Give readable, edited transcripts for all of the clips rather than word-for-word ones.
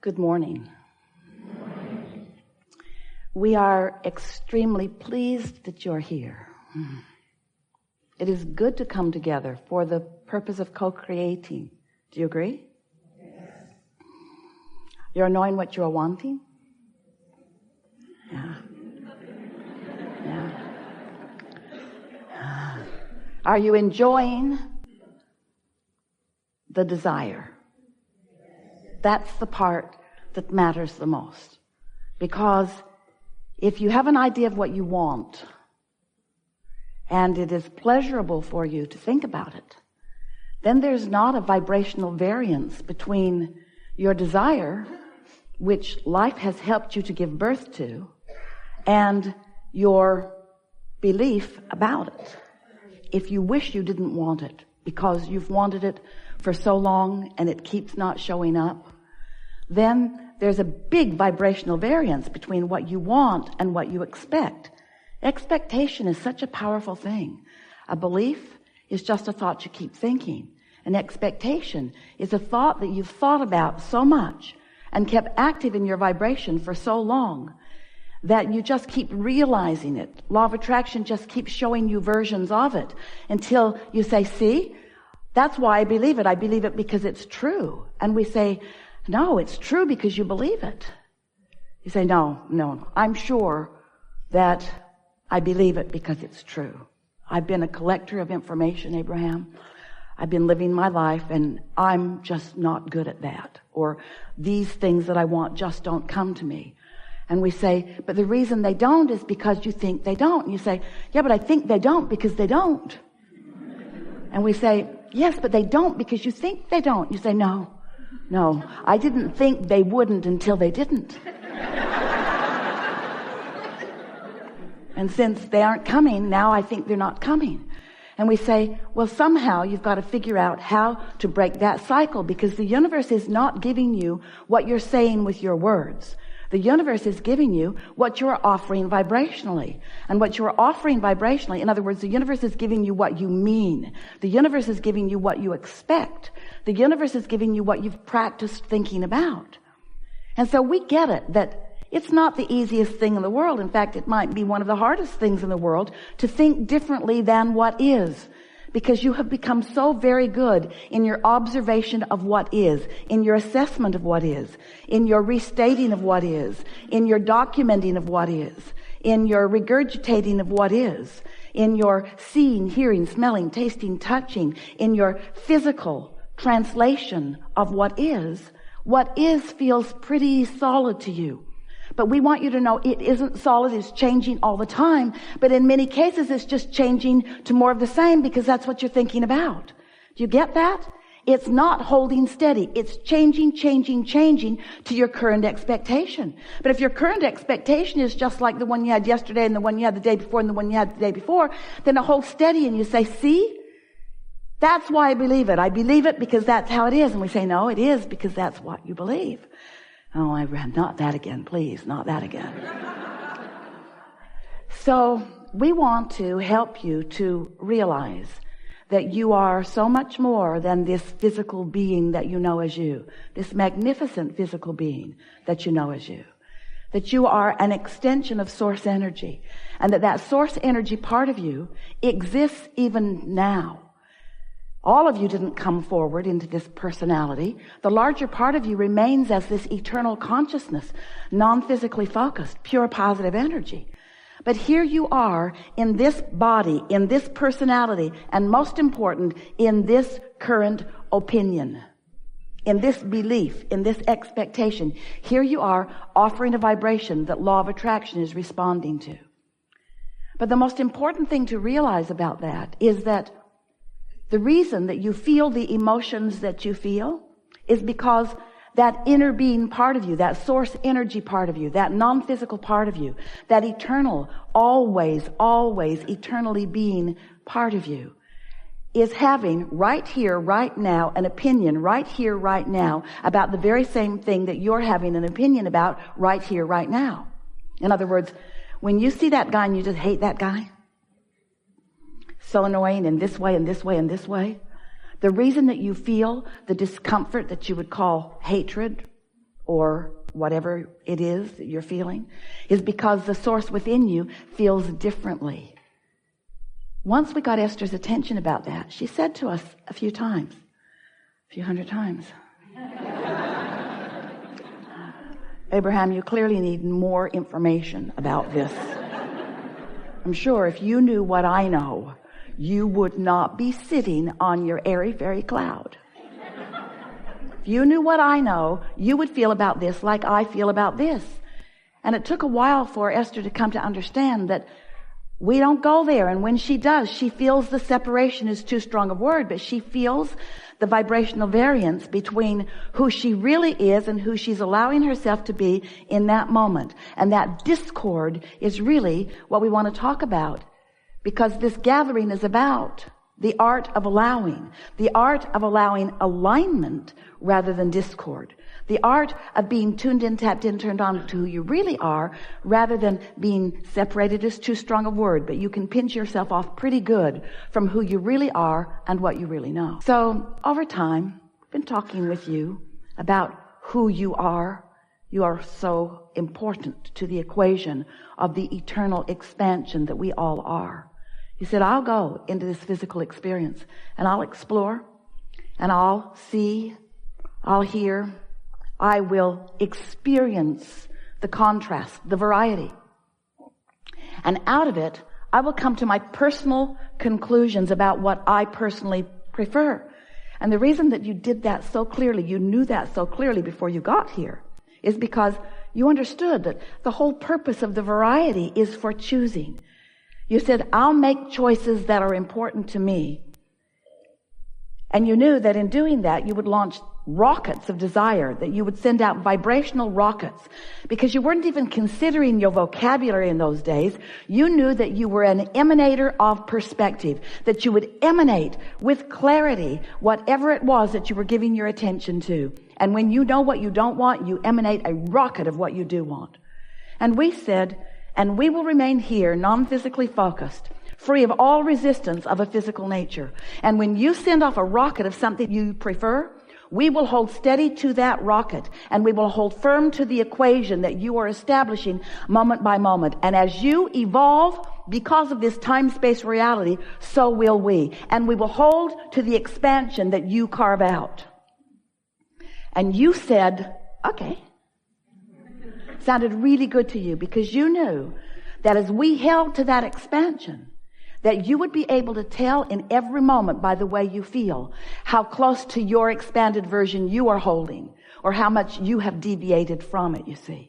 Good morning. We are extremely pleased that you're here. It is good to come together for the purpose of co-creating. Do you agree? Yes. You're knowing what you're wanting? Yeah. Are you enjoying the desire? That's the part that matters the most. Because if you have an idea of what you want, and it is pleasurable for you to think about it, then there's not a vibrational variance between your desire, which life has helped you to give birth to, and your belief about it. If you wish you didn't want it, because you've wanted it for so long and it keeps not showing up, then there's a big vibrational variance between what you want and what you expect. Expectation is such a powerful thing. A belief is just a thought you keep thinking. An expectation is a thought that you've thought about so much and kept active in your vibration for so long that you just keep realizing it. Law of attraction just keeps showing you versions of it until you say, see, that's why I believe it. I believe it because it's true. And we say, no, it's true because you believe it. You say, no, I'm sure that I believe it because it's true. I've been a collector of information, Abraham. I've been living my life and I'm just not good at that. Or these things that I want just don't come to me. And we say, but the reason they don't is because you think they don't. And you say, yeah, but I think they don't because they don't. And we say, yes, but they don't because you think they don't. You say, no, I didn't think they wouldn't until they didn't. And since they aren't coming, now I think they're not coming. And we say, well, somehow you've got to figure out how to break that cycle, because the universe is not giving you what you're saying with your words. The universe is giving you what you're offering vibrationally. And what you're offering vibrationally, in other words, the universe is giving you what you mean. The universe is giving you what you expect. The universe is giving you what you've practiced thinking about. And so we get it, that it's not the easiest thing in the world. In fact, it might be one of the hardest things in the world to think differently than what is. Because you have become so very good in your observation of what is, in your assessment of what is, in your restating of what is, in your documenting of what is, in your regurgitating of what is, in your seeing, hearing, smelling, tasting, touching, in your physical translation of what is feels pretty solid to you. But we want you to know it isn't solid, it's changing all the time. But in many cases, it's just changing to more of the same because that's what you're thinking about. Do you get that? It's not holding steady. It's changing to your current expectation. But if your current expectation is just like the one you had yesterday and the one you had the day before and the one you had the day before, then it holds steady and you say, see? That's why I believe it. I believe it because that's how it is. And we say, no, it is because that's what you believe. Oh, not that again, please, not that again. So we want to help you to realize that you are so much more than this physical being that you know as you, this magnificent physical being that you know as you, that you are an extension of source energy, and that source energy part of you exists even now. All of you didn't come forward into this personality. The larger part of you remains as this eternal consciousness, non-physically focused, pure positive energy. But here you are in this body, in this personality, and most important, in this current opinion, in this belief, in this expectation. Here you are offering a vibration that law of attraction is responding to. But the most important thing to realize about that is that the reason that you feel the emotions that you feel is because that inner being part of you, that source energy part of you, that non-physical part of you, that eternal, always eternally being part of you is having right here, right now, an opinion right here, right now about the very same thing that you're having an opinion about right here, right now. In other words, when you see that guy and you just hate that guy, so annoying in this way and this way and this way, the reason that you feel the discomfort that you would call hatred or whatever it is that you're feeling, is because the source within you feels differently. Once we got Esther's attention about that, she said to us a few hundred times, Abraham, you clearly need more information about this. I'm sure if you knew what I know, you would not be sitting on your airy fairy cloud. If you knew what I know, you would feel about this like I feel about this. And it took a while for Esther to come to understand that we don't go there. And when she does, she feels the separation is too strong a word, but she feels the vibrational variance between who she really is and who she's allowing herself to be in that moment. And that discord is really what we want to talk about, because this gathering is about the art of allowing alignment rather than discord. The art of being tuned in, tapped in, turned on to who you really are, rather than being separated is too strong a word, but you can pinch yourself off pretty good from who you really are and what you really know. So over time, I've been talking with you about who you are. You are so important to the equation of the eternal expansion that we all are. He said, I'll go into this physical experience and I'll explore and I'll see, I'll hear, I will experience the contrast, the variety. And out of it, I will come to my personal conclusions about what I personally prefer. And the reason that you did that so clearly, you knew that so clearly before you got here, is because you understood that the whole purpose of the variety is for choosing. You said, I'll make choices that are important to me. And you knew that in doing that, you would launch rockets of desire, that you would send out vibrational rockets, because you weren't even considering your vocabulary in those days. You knew that you were an emanator of perspective, that you would emanate with clarity whatever it was that you were giving your attention to. And when you know what you don't want, you emanate a rocket of what you do want. And we said, and we will remain here non-physically focused, free of all resistance of a physical nature. And when you send off a rocket of something you prefer, we will hold steady to that rocket, and we will hold firm to the equation that you are establishing moment by moment. And as you evolve because of this time-space reality, so will we. And we will hold to the expansion that you carve out. And you said, okay. Sounded really good to you, because you knew that as we held to that expansion, that you would be able to tell in every moment by the way you feel how close to your expanded version you are holding, or how much you have deviated from it, you see.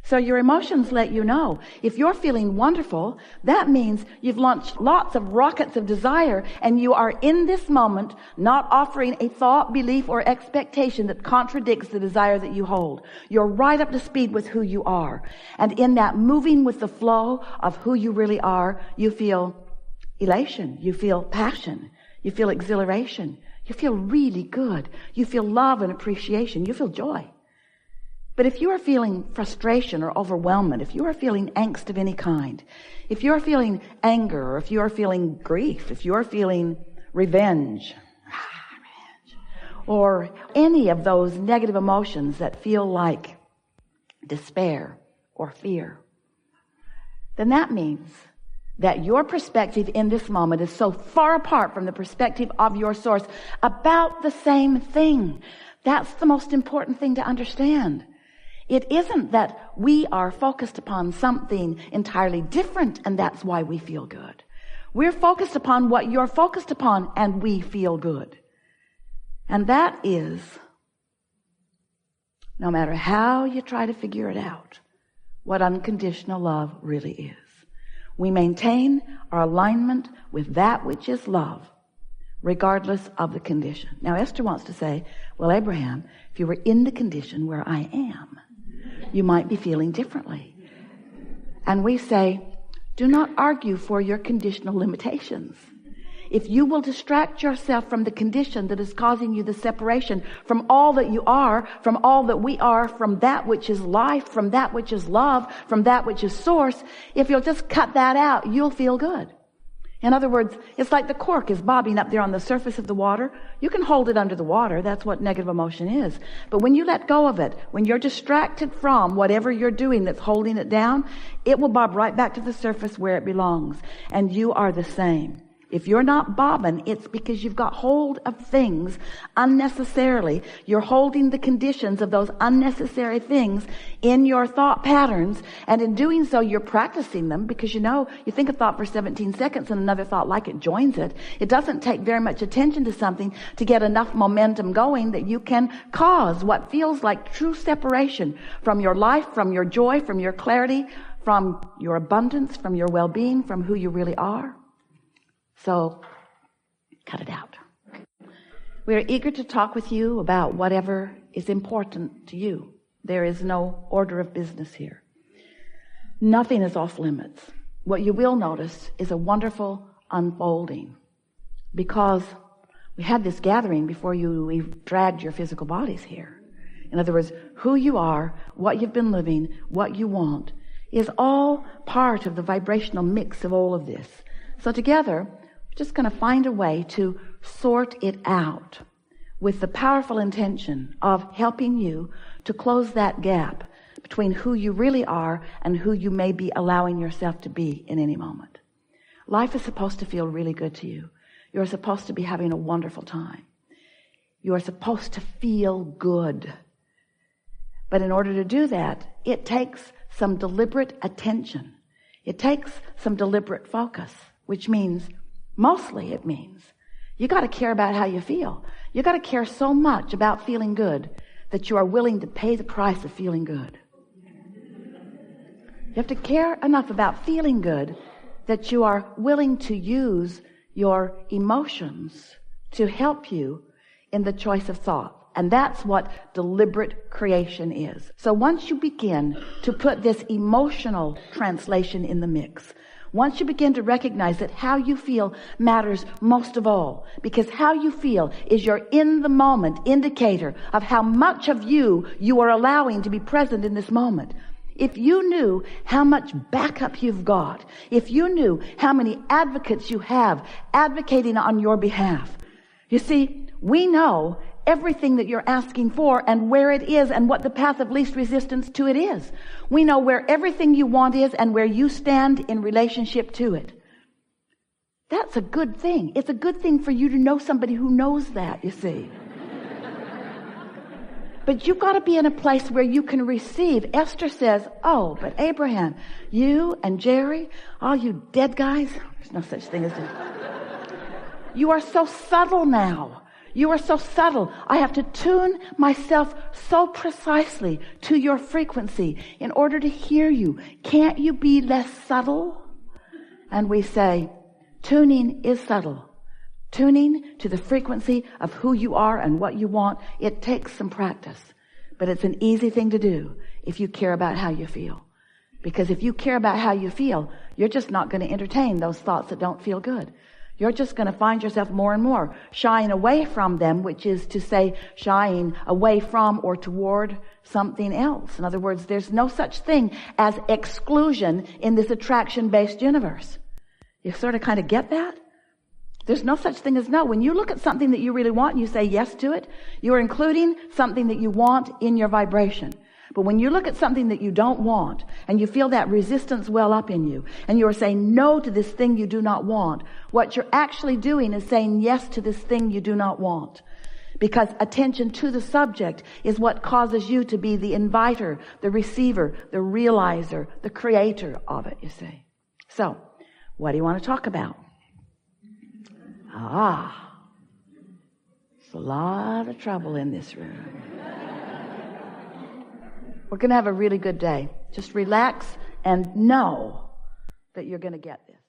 So your emotions let you know. If you're feeling wonderful, that means you've launched lots of rockets of desire, and you are in this moment not offering a thought, belief, or expectation that contradicts the desire that you hold. You're right up to speed with who you are. And in that moving with the flow of who you really are, you feel elation, you feel passion, you feel exhilaration, you feel really good, you feel love and appreciation, you feel joy. But if you are feeling frustration or overwhelmment, if you are feeling angst of any kind, if you are feeling anger, or if you are feeling grief, if you are feeling revenge, or any of those negative emotions that feel like despair or fear, then that means that your perspective in this moment is so far apart from the perspective of your source about the same thing. That's the most important thing to understand. It isn't that we are focused upon something entirely different and that's why we feel good. We're focused upon what you're focused upon and we feel good. And that is, no matter how you try to figure it out, what unconditional love really is. We maintain our alignment with that which is love, regardless of the condition. Now, Esther wants to say, well, Abraham, if you were in the condition where I am, you might be feeling differently. And we say, do not argue for your conditional limitations. If you will distract yourself from the condition that is causing you the separation from all that you are, from all that we are, from that which is life, from that which is love, from that which is source, if you'll just cut that out, you'll feel good. In other words, it's like the cork is bobbing up there on the surface of the water. You can hold it under the water. That's what negative emotion is. But when you let go of it, when you're distracted from whatever you're doing that's holding it down, it will bob right back to the surface where it belongs. And you are the same. If you're not bobbing, it's because you've got hold of things unnecessarily. You're holding the conditions of those unnecessary things in your thought patterns. And in doing so, you're practicing them because you think a thought for 17 seconds and another thought like it joins it. It doesn't take very much attention to something to get enough momentum going that you can cause what feels like true separation from your life, from your joy, from your clarity, from your abundance, from your well-being, from who you really are. So, cut it out. We are eager to talk with you about whatever is important to you. There is no order of business here. Nothing is off limits. What you will notice is a wonderful unfolding, because we had this gathering before we dragged your physical bodies here. In other words, who you are, what you've been living, what you want, is all part of the vibrational mix of all of this. So together, we're just going to find a way to sort it out with the powerful intention of helping you to close that gap between who you really are and who you may be allowing yourself to be in any moment. Life is supposed to feel really good to you. You're supposed to be having a wonderful time. You are supposed to feel good. But in order to do that, it takes some deliberate attention. It takes some deliberate focus, which means, mostly it means, you got to care about how you feel. You got to care so much about feeling good that you are willing to pay the price of feeling good. You have to care enough about feeling good that you are willing to use your emotions to help you in the choice of thought. And that's what deliberate creation is. So once you begin to put this emotional translation in the mix, once you begin to recognize that how you feel matters most of all, because how you feel is your in the moment indicator of how much of you are allowing to be present in this moment. If you knew how much backup you've got, if you knew how many advocates you have advocating on your behalf, you see, we know everything that you're asking for and where it is and what the path of least resistance to it is. We know where everything you want is and where you stand in relationship to it. That's a good thing. It's a good thing for you to know somebody who knows that, you see. But you've got to be in a place where you can receive. Esther says, oh, but Abraham, you and Jerry, all you dead guys, there's no such thing as that. You are so subtle now. You are so subtle. I have to tune myself so precisely to your frequency in order to hear you. Can't you be less subtle? And we say, tuning is subtle. Tuning to the frequency of who you are and what you want, it takes some practice. But it's an easy thing to do if you care about how you feel. Because if you care about how you feel, you're just not going to entertain those thoughts that don't feel good. You're just going to find yourself more and more shying away from them, which is to say shying away from or toward something else. In other words, there's no such thing as exclusion in this attraction-based universe. You sort of kind of get that? There's no such thing as no. When you look at something that you really want and you say yes to it, you are including something that you want in your vibration. But when you look at something that you don't want and you feel that resistance well up in you and you are saying no to this thing you do not want, what you're actually doing is saying yes to this thing you do not want. Because attention to the subject is what causes you to be the inviter, the receiver, the realizer, the creator of it, you see. So, what do you want to talk about? There's a lot of trouble in this room. We're going to have a really good day. Just relax and know that you're going to get this.